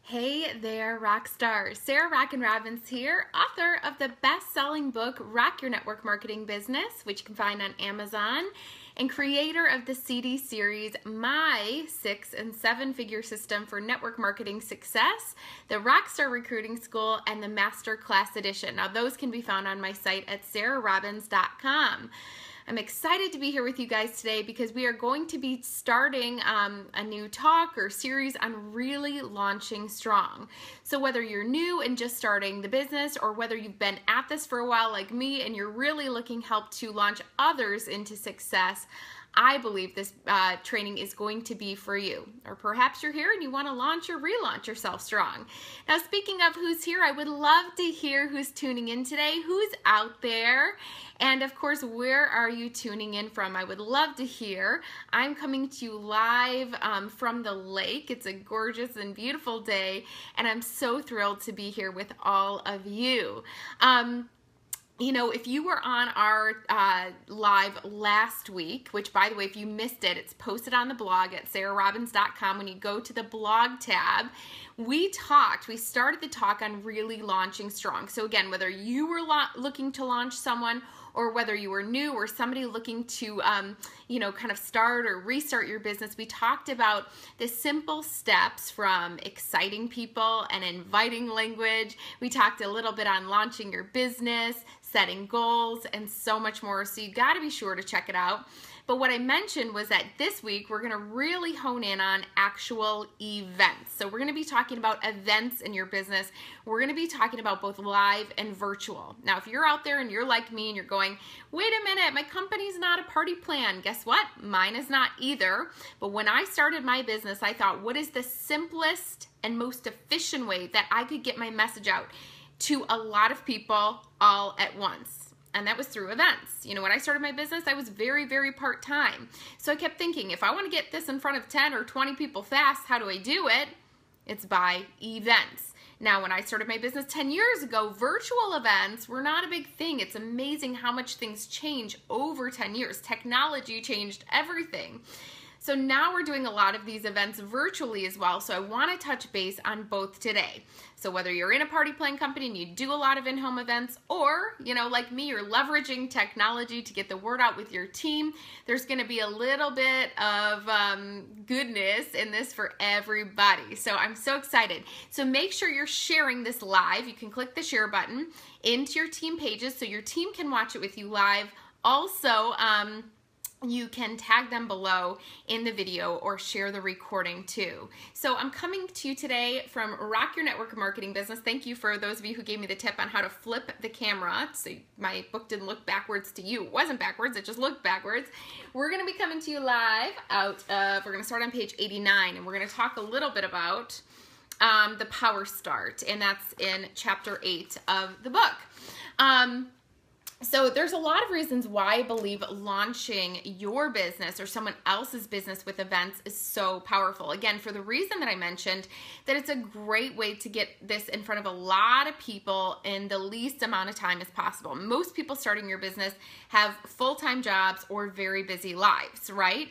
Hey there, rock stars. Sarah Rockin' Robbins here, author of the best-selling book, Rock Your Network Marketing Business, which you can find on Amazon, and creator of the CD series, My 6- and 7-Figure System for Network Marketing Success, the Rockstar Recruiting School, and the Master Class Edition. Now, those can be found on my site at sarahrobbins.com. I'm excited to be here with you guys today because we are going to be starting a new talk or series on really launching strong. So whether you're new and just starting the business or whether you've been at this for a while like me and you're really looking help to launch others into success, I believe this training is going to be for you. Or perhaps you're here and you want to launch or relaunch yourself strong. Now, speaking of who's here, I would love to hear who's tuning in today, who's out there, and of course, where are you tuning in from? I would love to hear. I'm coming to you live from the lake. It's a gorgeous and beautiful day, and I'm so thrilled to be here with all of you. You know, if you were on our live last week, which by the way, if you missed it, it's posted on the blog at sarahrobbins.com. When you go to the blog tab, we started the talk on really launching strong. So again, whether you were looking to launch someone or whether you were new or somebody looking to, you know, kind of start or restart your business, we talked about the simple steps from exciting people and inviting language. We talked a little bit on launching your business, setting goals, and so much more. So you got to be sure to check it out. But what I mentioned was that this week we're going to really hone in on actual events. So we're going to be talking about events in your business. We're going to be talking about both live and virtual. Now, if you're out there and you're like me and you're going, wait a minute, my company's not a party plan. Guess what? Mine is not either. But when I started my business, I thought, what is the simplest and most efficient way that I could get my message out to a lot of people all at once? And that was through events. You know, when I started my business, I was very, very part-time. So I kept thinking, if I want to get this in front of 10 or 20 people fast, how do I do it? It's by events. Now, when I started my business 10 years ago, virtual events were not a big thing. It's amazing how much things change over 10 years. Technology changed everything. So now we're doing a lot of these events virtually as well. So I want to touch base on both today. So whether you're in a party plan company and you do a lot of in-home events, or, you know, like me, you're leveraging technology to get the word out with your team, there's going to be a little bit of goodness in this for everybody. So I'm so excited. So make sure you're sharing this live. You can click the share button into your team pages so your team can watch it with you live. Also, you can tag them below in the video or share the recording too. So I'm coming to you today from Rock Your Network Marketing Business. Thank you for those of you who gave me the tip on how to flip the camera so my book didn't look backwards to you. It wasn't backwards, it just looked backwards. We're going to be coming to you live out of, we're going to start on page 89, and we're going to talk a little bit about the Power Start, and that's in chapter 8 of the book. So there's a lot of reasons why I believe launching your business or someone else's business with events is so powerful. Again, for the reason that I mentioned, that it's a great way to get this in front of a lot of people in the least amount of time as possible. Most people starting your business have full-time jobs or very busy lives, right?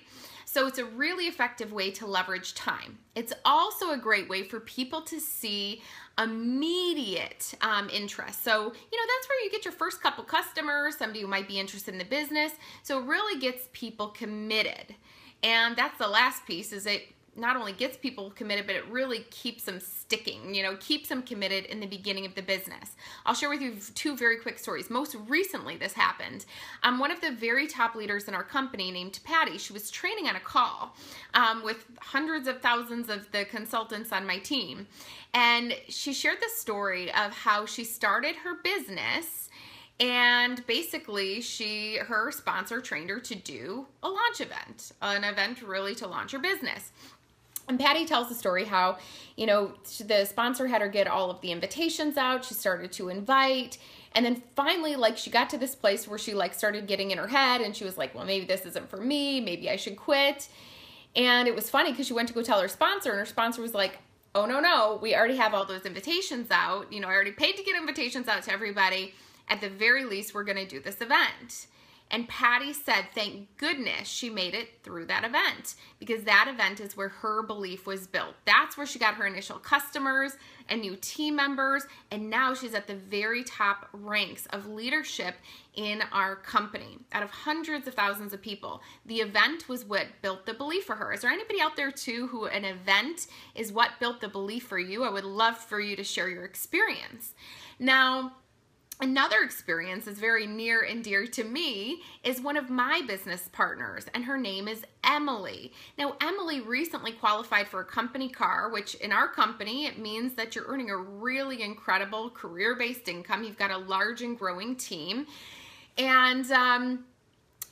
So it's a really effective way to leverage time. It's also a great way for people to see immediate interest. So, you know, that's where you get your first couple customers, somebody who might be interested in the business. So it really gets people committed. And that's the last piece, is it not only gets people committed, but it really keeps them sticking, you know, keeps them committed in the beginning of the business. I'll share with you two very quick stories. Most recently, this happened. One of the very top leaders in our company named Patty, she was training on a call with hundreds of thousands of the consultants on my team. And she shared the story of how she started her business, and basically her sponsor trained her to do a launch event, an event really to launch her business. And Patty tells the story how, you know, the sponsor had her get all of the invitations out. She started to invite. And then finally, like, she got to this place where she, like, started getting in her head. And she was like, well, maybe this isn't for me. Maybe I should quit. And it was funny because she went to go tell her sponsor. And her sponsor was like, oh, no, we already have all those invitations out. You know, I already paid to get invitations out to everybody. At the very least, we're going to do this event. And Patty said, thank goodness she made it through that event, because that event is where her belief was built. That's where she got her initial customers and new team members, and now she's at the very top ranks of leadership in our company. Out of hundreds of thousands of people, the event was what built the belief for her. Is there anybody out there too who an event is what built the belief for you? I would love for you to share your experience. Now, another experience is very near and dear to me is one of my business partners, and her name is Emily. Now, Emily recently qualified for a company car, which in our company, it means that you're earning a really incredible career-based income. You've got a large and growing team. And,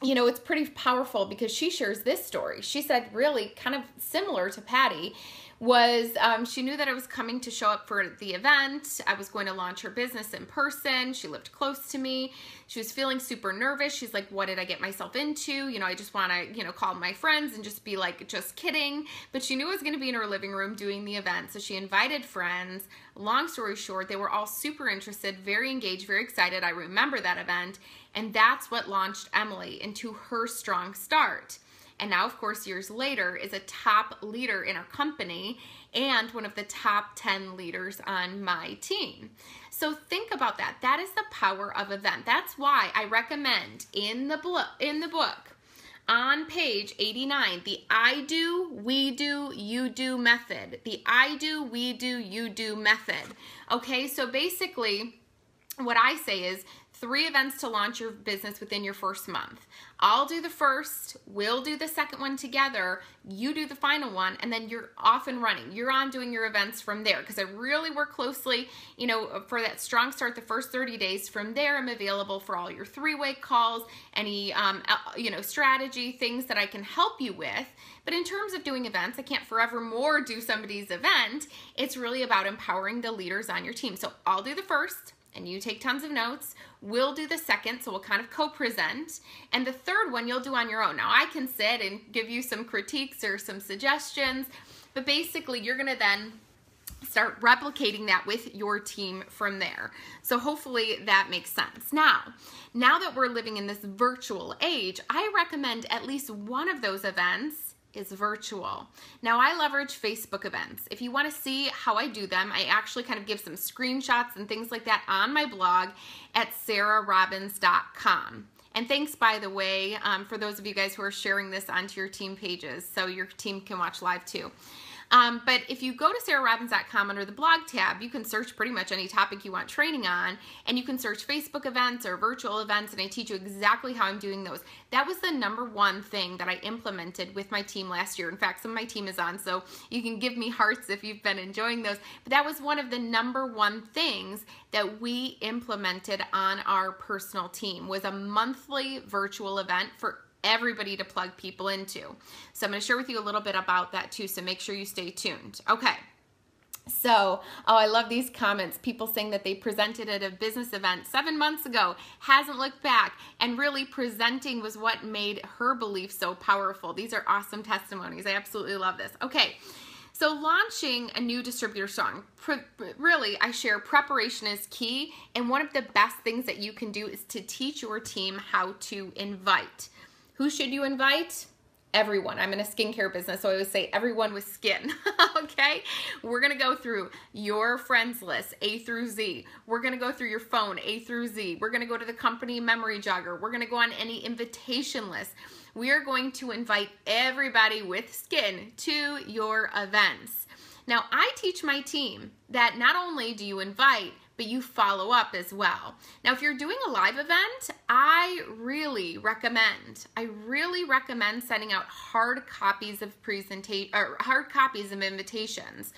you know, it's pretty powerful because she shares this story. She said, really kind of similar to Patty, was she knew that I was coming to show up for the event. I was going to launch her business in person. She lived close to me. She was feeling super nervous. She's like, what did I get myself into? You know, I just want to, you know, call my friends and just be like, just kidding. But she knew I was going to be in her living room doing the event. So she invited friends. Long story short, they were all super interested, very engaged, very excited. I remember that event. And that's what launched Emily into her strong start. And now, of course, years later, is a top leader in our company and one of the top 10 leaders on my team. So think about that. That is the power of event. That's why I recommend in the book on page 89, the I do, we do, you do method. The I do, we do, you do method. Okay, so basically what I say is 3 events to launch your business within your first month. I'll do the first, we'll do the second one together, you do the final one, and then you're off and running. You're on doing your events from there, because I really work closely, you know, for that strong start the first 30 days. From there, I'm available for all your 3-way calls, any, you know, strategy, things that I can help you with. But in terms of doing events, I can't forevermore do somebody's event. It's really about empowering the leaders on your team. So I'll do the first, and you take tons of notes. We'll do the second, so we'll kind of co-present. And the third one you'll do on your own. Now, I can sit and give you some critiques or some suggestions, but basically you're gonna then start replicating that with your team from there. So hopefully that makes sense. Now that we're living in this virtual age, I recommend at least one of those events is virtual. Now, I leverage Facebook events. If you want to see how I do them, I actually kind of give some screenshots and things like that on my blog at sarahrobbins.com. And thanks, by the way, for those of you guys who are sharing this onto your team pages, so your team can watch live too. But if you go to sarahrobbins.com under the blog tab, you can search pretty much any topic you want training on, and you can search Facebook events or virtual events, and I teach you exactly how I'm doing those. That was the #1 thing that I implemented with my team last year. In fact, some of my team is on, so you can give me hearts if you've been enjoying those. But that was one of the #1 things that we implemented on our personal team, was a monthly virtual event for everybody to plug people into. So I'm going to share with you a little bit about that too, so make sure you stay tuned. Okay. So, oh, I love these comments. People saying that they presented at a business event 7 months ago, hasn't looked back, and really presenting was what made her belief so powerful. These are awesome testimonies. I absolutely love this. Okay. So launching a new distributor strong, really, I share preparation is key, and one of the best things that you can do is to teach your team how to invite. Who should you invite? Everyone. I'm in a skincare business, so I always say everyone with skin, okay? We're going to go through your friends list, A through Z. We're going to go through your phone, A through Z. We're going to go to the company memory jogger. We're going to go on any invitation list. We are going to invite everybody with skin to your events. Now, I teach my team that not only do you invite, but you follow up as well. Now, if you're doing a live event, I really recommend sending out hard copies of hard copies of invitations.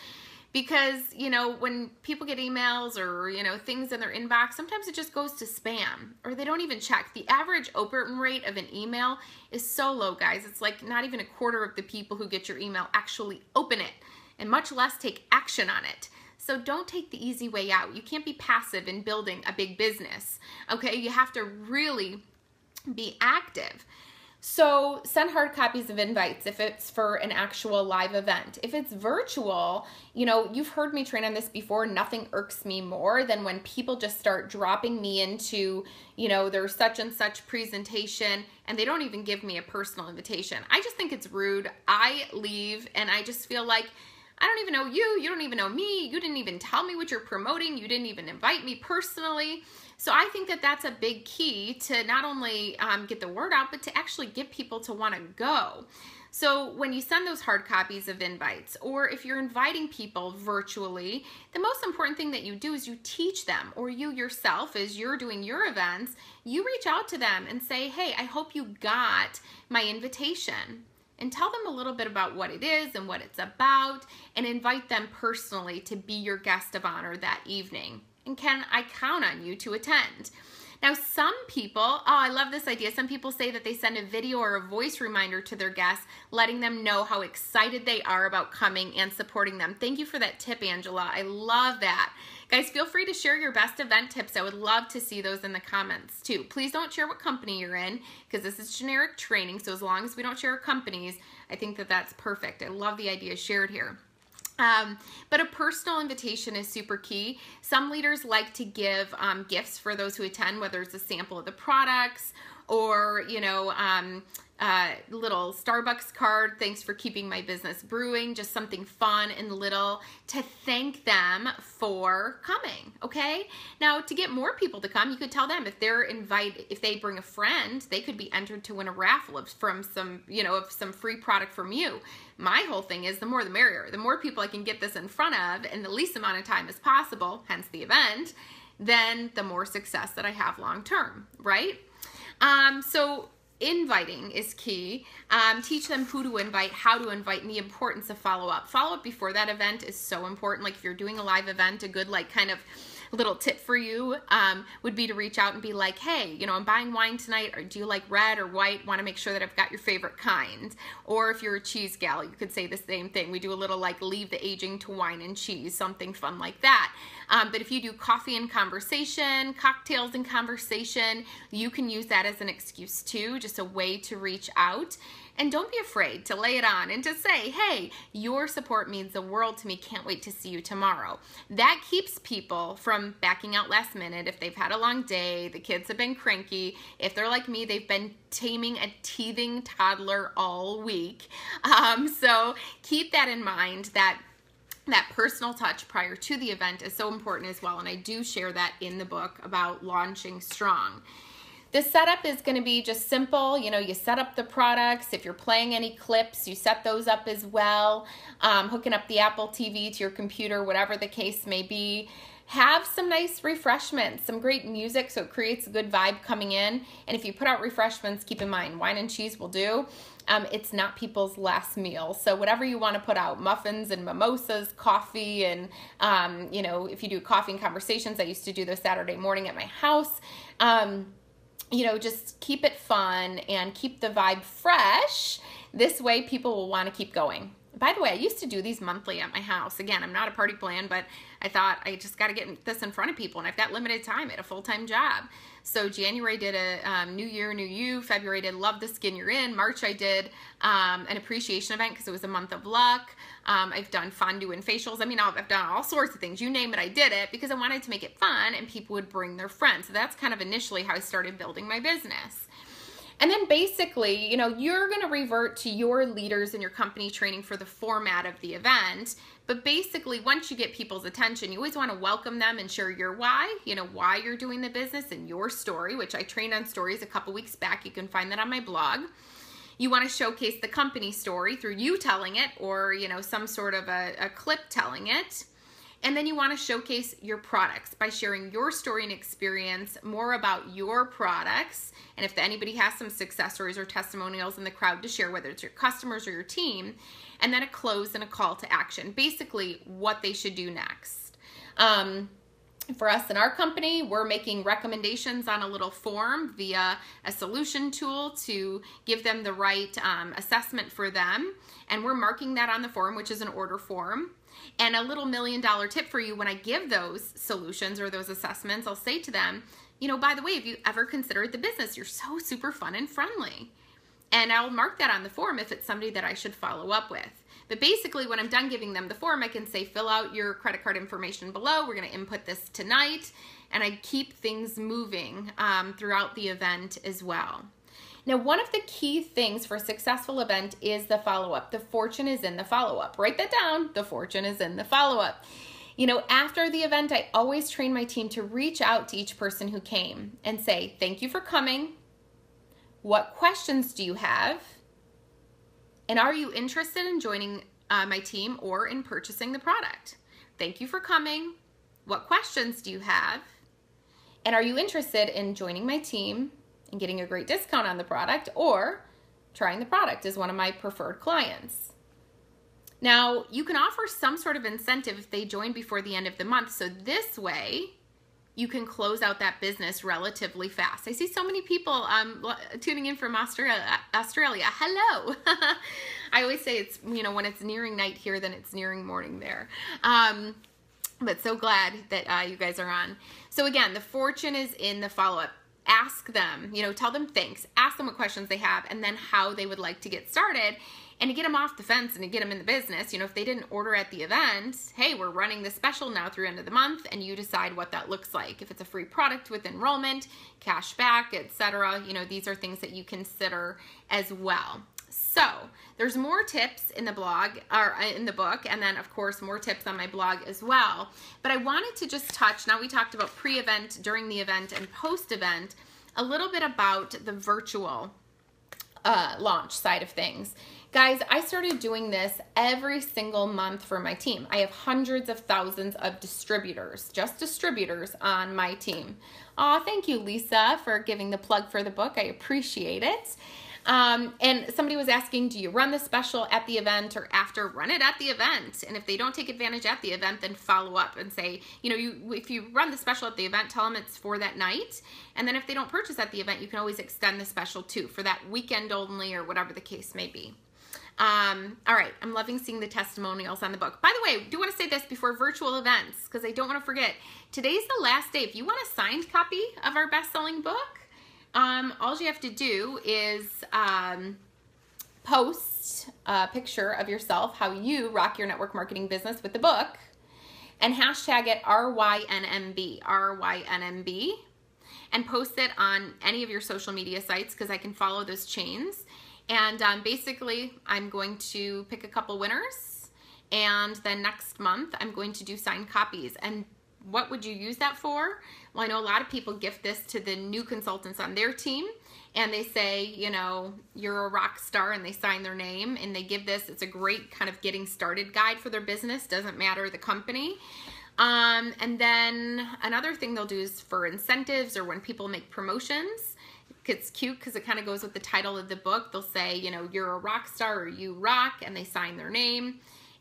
Because, you know, when people get emails or, you know, things in their inbox, sometimes it just goes to spam or they don't even check. The average open rate of an email is so low, guys. It's like not even 1/4 of the people who get your email actually open it, and much less take action on it. So don't take the easy way out. You can't be passive in building a big business, okay? You have to really be active. So send hard copies of invites if it's for an actual live event. If it's virtual, you've heard me train on this before. Nothing irks me more than when people just start dropping me into, their such and such presentation and they don't even give me a personal invitation. I just think it's rude. I leave and I just feel like, I don't even know you. You don't even know me. You didn't even tell me what you're promoting. You didn't even invite me personally. So I think that that's a big key to not only get the word out, but to actually get people to want to go. So when you send those hard copies of invites, or if you're inviting people virtually, the most important thing that you do is you teach them, or you yourself, as you're doing your events, you reach out to them and say, hey, I hope you got my invitation. And tell them a little bit about what it is and what it's about, and invite them personally to be your guest of honor that evening. And can I count on you to attend? Now, some people, I love this idea. Some people say that they send a video or a voice reminder to their guests, letting them know how excited they are about coming and supporting them. Thank you for that tip, Angela. I love that. Guys, feel free to share your best event tips. I would love to see those in the comments too. Please don't share what company you're in, because this is generic training. So as long as we don't share companies, I think that that's perfect. I love the idea shared here. But a personal invitation is super key. Some leaders like to give gifts for those who attend, whether it's a sample of the products or, little Starbucks card, thanks for keeping my business brewing, just something fun and little to thank them for coming, okay? Now, to get more people to come, you could tell them if they bring a friend, they could be entered to win a raffle of some free product from you. My whole thing is the more the merrier. The more people I can get this in front of in the least amount of time as possible, hence the event, then the more success that I have long term, right? So inviting is key. Teach them who to invite, how to invite, and the importance of follow-up. Follow-up before that event is so important. Like if you're doing a live event, a good kind of little tip for you would be to reach out and be like, hey, I'm buying wine tonight, or do you like red or white? Want to make sure that I've got your favorite kind. Or if you're a cheese gal, you could say the same thing. We do a little leave the aging to wine and cheese, something fun like that. But if you do coffee and conversation, cocktails and conversation, you can use that as an excuse too, just a way to reach out. And don't be afraid to lay it on and to say, hey, your support means the world to me. Can't wait to see you tomorrow. That keeps people from backing out last minute. If they've had a long day, the kids have been cranky. If they're like me, they've been taming a teething toddler all week. So keep that in mind, that personal touch prior to the event is so important as well. And I do share that in the book about launching strong. The setup is going to be just simple. You set up the products. If you're playing any clips, you set those up as well. Hooking up the Apple TV to your computer, whatever the case may be. Have some nice refreshments, some great music so it creates a good vibe coming in. And if you put out refreshments, keep in mind, wine and cheese will do. It's not people's last meal. So whatever you want to put out, muffins and mimosas, coffee, and, if you do coffee and conversations, I used to do those Saturday morning at my house. Just keep it fun and keep the vibe fresh. This way people will want to keep going. By the way, I used to do these monthly at my house. Again, I'm not a party plan, but I thought I just got to get this in front of people, and I've got limited time. I had a full-time job. So January did a New Year, New You. February did Love the Skin You're In. March I did an appreciation event because it was a month of luck. I've done fondue and facials. I've done all sorts of things. You name it, I did it because I wanted to make it fun and people would bring their friends. So that's kind of initially how I started building my business. And then basically, you're going to revert to your leaders in your company training for the format of the event. But basically, once you get people's attention, you always want to welcome them and share your why, why you're doing the business and your story, which I trained on stories a couple weeks back. You can find that on my blog. You want to showcase the company story through you telling it or, some sort of a clip telling it. And then you want to showcase your products by sharing your story and experience, more about your products. And if anybody has some success stories or testimonials in the crowd to share, whether it's your customers or your team, and then a close and a call to action, basically what they should do next. For us in our company, we're making recommendations on a little form via a solution tool to give them the right assessment for them. And we're marking that on the form, which is an order form. And a little $1 million tip for you when I give those solutions or those assessments, I'll say to them, by the way, have you ever considered the business? You're so super fun and friendly. And I'll mark that on the form if it's somebody that I should follow up with. But basically, when I'm done giving them the form, I can say, fill out your credit card information below. We're going to input this tonight. And I keep things moving throughout the event as well. Now, one of the key things for a successful event is the follow-up. The fortune is in the follow-up. Write that down. The fortune is in the follow-up. You know, after the event, I always train my team to reach out to each person who came and say, thank you for coming. What questions do you have? And are you interested in joining my team or in purchasing the product? Thank you for coming. What questions do you have? And are you interested in joining my team and getting a great discount on the product or trying the product as one of my preferred clients? Now, you can offer some sort of incentive if they join before the end of the month. So this way, you can close out that business relatively fast. I see so many people tuning in from Australia. Hello. I always say it's, you know, when it's nearing night here, then it's nearing morning there. But so glad that you guys are on. So again, the fortune is in the follow-up. Ask them, you know, tell them thanks, ask them what questions they have, and then how they would like to get started. And to get them off the fence and to get them in the business, you know, if they didn't order at the event, hey, we're running this special now through end of the month, and you decide what that looks like. If it's a free product with enrollment, cash back, etc., you know, these are things that you consider as well. So there's more tips in the blog or in the book, and then of course more tips on my blog as well. But I wanted to just touch, now we talked about pre-event, during the event, and post-event, a little bit about the virtual launch side of things. Guys, I started doing this every single month for my team. I have hundreds of thousands of distributors, just distributors on my team. Aw, thank you, Lisa, for giving the plug for the book. I appreciate it. And somebody was asking, do you run the special at the event or after? Run it at the event. And if they don't take advantage at the event, then follow up and say, you know, if you run the special at the event, tell them it's for that night. And then if they don't purchase at the event, you can always extend the special too for that weekend only or whatever the case may be. All right, I'm loving seeing the testimonials on the book. By the way, I do want to say this before virtual events, because I don't want to forget, today's the last day. If you want a signed copy of our best-selling book, all you have to do is post a picture of yourself, how you rock your network marketing business with the book, and hashtag it RYNMB, RYNMB, and post it on any of your social media sites because I can follow those chains. And basically, I'm going to pick a couple winners, and then next month, I'm going to do signed copies. And what would you use that for? Well, I know a lot of people gift this to the new consultants on their team, and they say, you know, you're a rock star, and they sign their name, and they give this. It's a great kind of getting started guide for their business. Doesn't matter the company. And then another thing they'll do is for incentives or when people make promotions. It's cute because it kind of goes with the title of the book. They'll say, you know, you're a rock star or you rock, and they sign their name.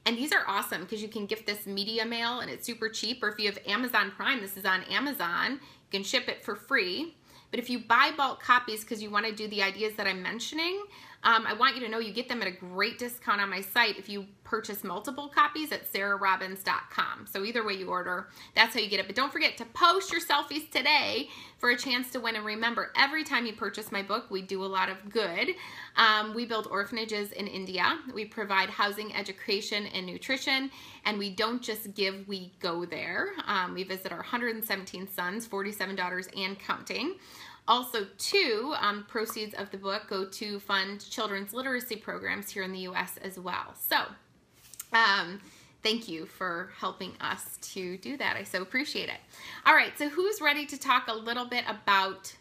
And these are awesome because you can gift this media mail and it's super cheap. Or if you have Amazon Prime, this is on Amazon, you can ship it for free. But if you buy bulk copies because you want to do the ideas that I'm mentioning, I want you to know you get them at a great discount on my site if you purchase multiple copies at sarahrobbins.com. So either way you order, that's how you get it. But don't forget to post your selfies today for a chance to win. And remember, every time you purchase my book, we do a lot of good. We build orphanages in India. We provide housing, education, and nutrition. And we don't just give, we go there. We visit our 117 sons, 47 daughters, and counting. Also, too, proceeds of the book go to fund children's literacy programs here in the U.S. as well. So, thank you for helping us to do that. I so appreciate it. All right, so who's ready to talk a little bit about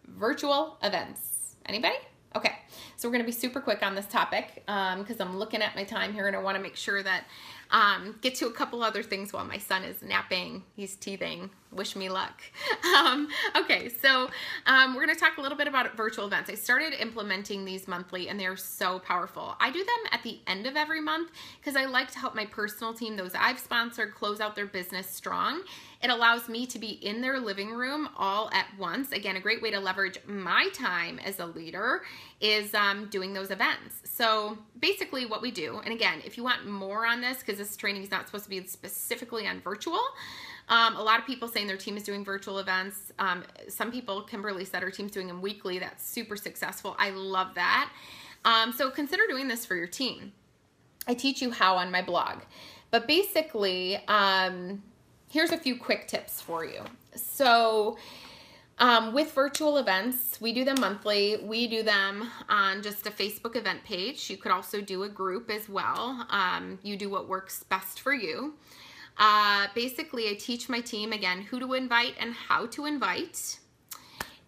virtual events? Anybody? Okay, so we're going to be super quick on this topic because I'm looking at my time here and I want to make sure that get to a couple other things while my son is napping. He's teething. Wish me luck. Okay, so we're going to talk a little bit about virtual events. I started implementing these monthly and they're so powerful. I do them at the end of every month because I like to help my personal team, those I've sponsored, close out their business strong. It allows me to be in their living room all at once. Again, a great way to leverage my time as a leader is doing those events. So basically what we do, and again, if you want more on this, because this training is not supposed to be specifically on virtual. A lot of people saying their team is doing virtual events. Some people, Kimberly said her team's doing them weekly. That's super successful. I love that. So consider doing this for your team. I teach you how on my blog. But basically, here's a few quick tips for you. So with virtual events, we do them monthly. We do them on just a Facebook event page. You could also do a group as well. You do what works best for you. Basically, I teach my team, again, who to invite and how to invite.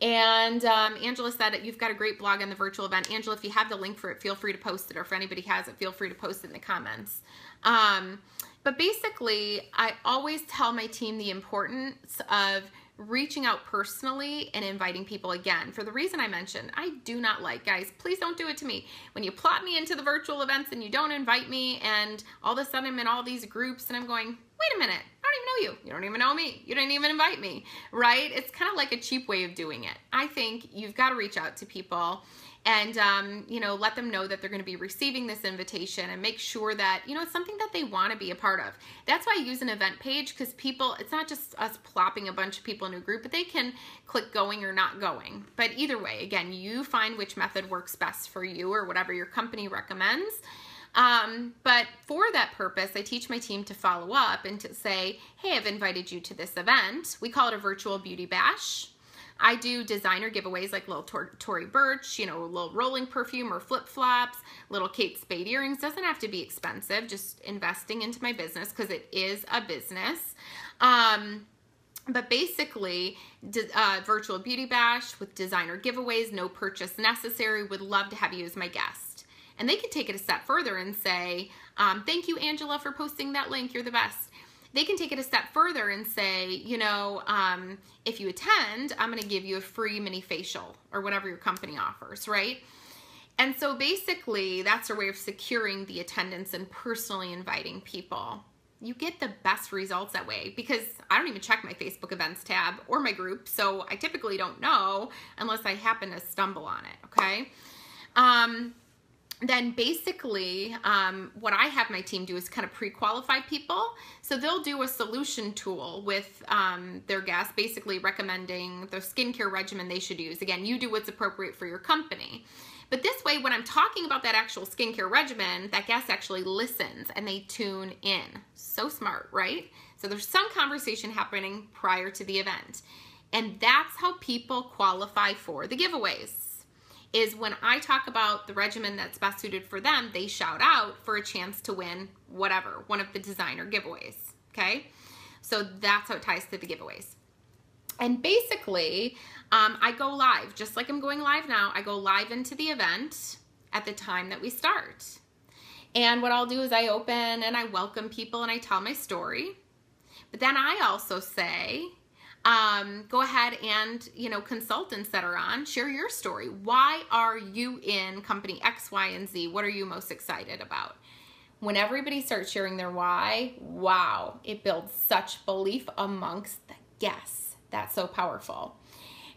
And Angela said that you've got a great blog on the virtual event. Angela, if you have the link for it, feel free to post it. Or if anybody has it, feel free to post it in the comments. But basically, I always tell my team the importance of reaching out personally and inviting people again. For the reason I mentioned, I do not like, guys, please don't do it to me. When you plot me into the virtual events and you don't invite me and all of a sudden I'm in all these groups and I'm going, wait a minute, I don't even know you. You don't even know me. You didn't even invite me, right? It's kind of like a cheap way of doing it. I think you've got to reach out to people and, you know, let them know that they're going to be receiving this invitation and make sure that, you know, it's something that they want to be a part of. That's why I use an event page, because people, it's not just us plopping a bunch of people in a group, but they can click going or not going. But either way, again, you find which method works best for you or whatever your company recommends. But for that purpose, I teach my team to follow up and to say, hey, I've invited you to this event. We call it a virtual beauty bash. I do designer giveaways like little Tory Burch, you know, a little rolling perfume or flip-flops, little Kate Spade earrings. Doesn't have to be expensive, just investing into my business because it is a business. But basically, virtual beauty bash with designer giveaways, no purchase necessary. Would love to have you as my guest. And they can take it a step further and say, thank you, Angela, for posting that link. You're the best. They can take it a step further and say, you know, if you attend, I'm going to give you a free mini facial or whatever your company offers, right? And so basically, that's their way of securing the attendance and personally inviting people. You get the best results that way because I don't even check my Facebook events tab or my group, so I typically don't know unless I happen to stumble on it, okay? Then basically what I have my team do is kind of pre-qualify people. So they'll do a solution tool with their guests, basically recommending the skincare regimen they should use. Again, you do what's appropriate for your company. But this way, when I'm talking about that actual skincare regimen, that guest actually listens and they tune in. So smart, right? So there's some conversation happening prior to the event. And that's how people qualify for the giveaways. Is when I talk about the regimen that's best suited for them, they shout out for a chance to win whatever, one of the designer giveaways, okay? So that's how it ties to the giveaways. And basically, I go live, just like I'm going live now, I go live into the event at the time that we start. And what I'll do is I open and I welcome people and I tell my story. But then I also say, go ahead and, you know, consultants that are on, share your story. Why are you in company X, Y, and Z? What are you most excited about? When everybody starts sharing their why, wow, it builds such belief amongst the guests. That's so powerful.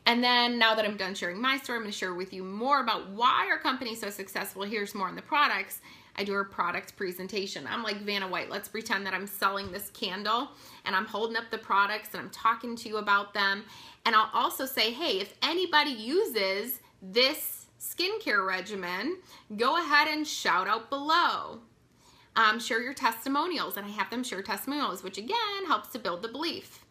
And then now that I'm done sharing my story, I'm going to share with you more about why our company is so successful. Here's more on the products. I do a product presentation. I'm like Vanna White. Let's pretend that I'm selling this candle and I'm holding up the products and I'm talking to you about them. And I'll also say, hey, if anybody uses this skincare regimen, go ahead and shout out below. Share your testimonials, and I have them share testimonials, which again helps to build the belief.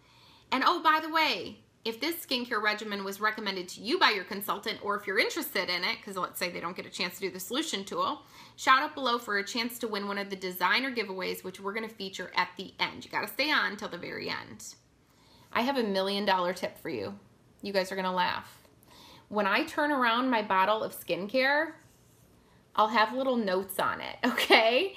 And oh, by the way, if this skincare regimen was recommended to you by your consultant, or if you're interested in it, because let's say they don't get a chance to do the solution tool, shout out below for a chance to win one of the designer giveaways, which we're going to feature at the end. You got to stay on until the very end. I have $1 million tip for you. You guys are going to laugh. When I turn around my bottle of skincare, I'll have little notes on it, okay?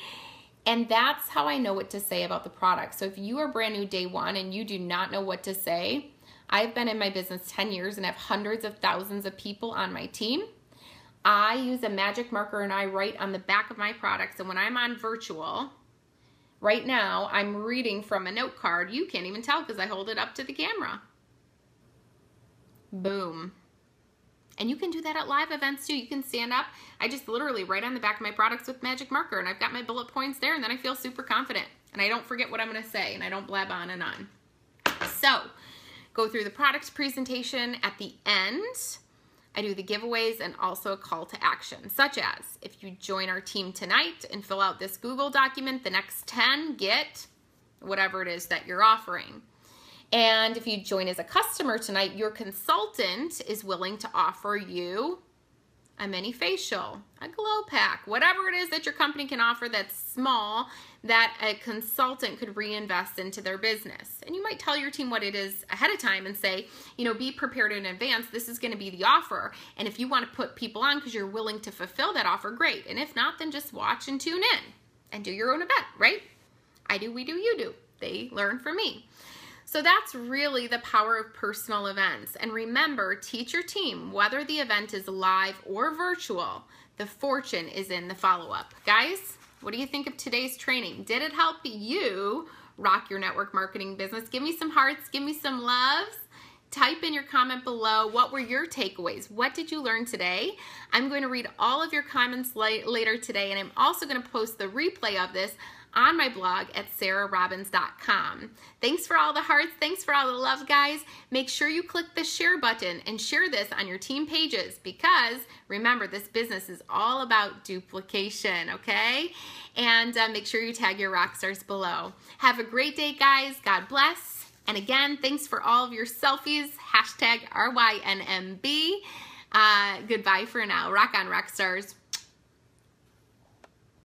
And that's how I know what to say about the product. So if you are brand new day one and you do not know what to say, I've been in my business 10 years and have hundreds of thousands of people on my team. I use a magic marker and I write on the back of my products. And when I'm on virtual, right now, I'm reading from a note card. You can't even tell because I hold it up to the camera. Boom. And you can do that at live events too. You can stand up. I just literally write on the back of my products with magic marker and I've got my bullet points there and then I feel super confident. and I don't forget what I'm going to say, and I don't blab on and on. So, go through the product presentation. At the end, I do the giveaways and also a call to action, such as if you join our team tonight and fill out this Google document, the next 10 get whatever it is that you're offering. And if you join as a customer tonight, your consultant is willing to offer you a mini facial, a glow pack, whatever it is that your company can offer that's small that a consultant could reinvest into their business. And you might tell your team what it is ahead of time and say, you know, be prepared in advance. This is going to be the offer. And if you want to put people on because you're willing to fulfill that offer, great. And if not, then just watch and tune in and do your own event, right? I do, we do, you do. They learn from me. So that's really the power of personal events. And remember, teach your team, whether the event is live or virtual, the fortune is in the follow-up. Guys, what do you think of today's training? Did it help you rock your network marketing business? Give me some hearts, give me some loves. Type in your comment below, what were your takeaways? What did you learn today? I'm going to read all of your comments later today, and I'm also going to post the replay of this on my blog at sarahrobbins.com. Thanks for all the hearts. Thanks for all the love, guys. Make sure you click the share button and share this on your team pages because, remember, this business is all about duplication, okay? And make sure you tag your rock stars below. Have a great day, guys. God bless. And again, thanks for all of your selfies. #RYNMB. Goodbye for now. Rock on, rock stars.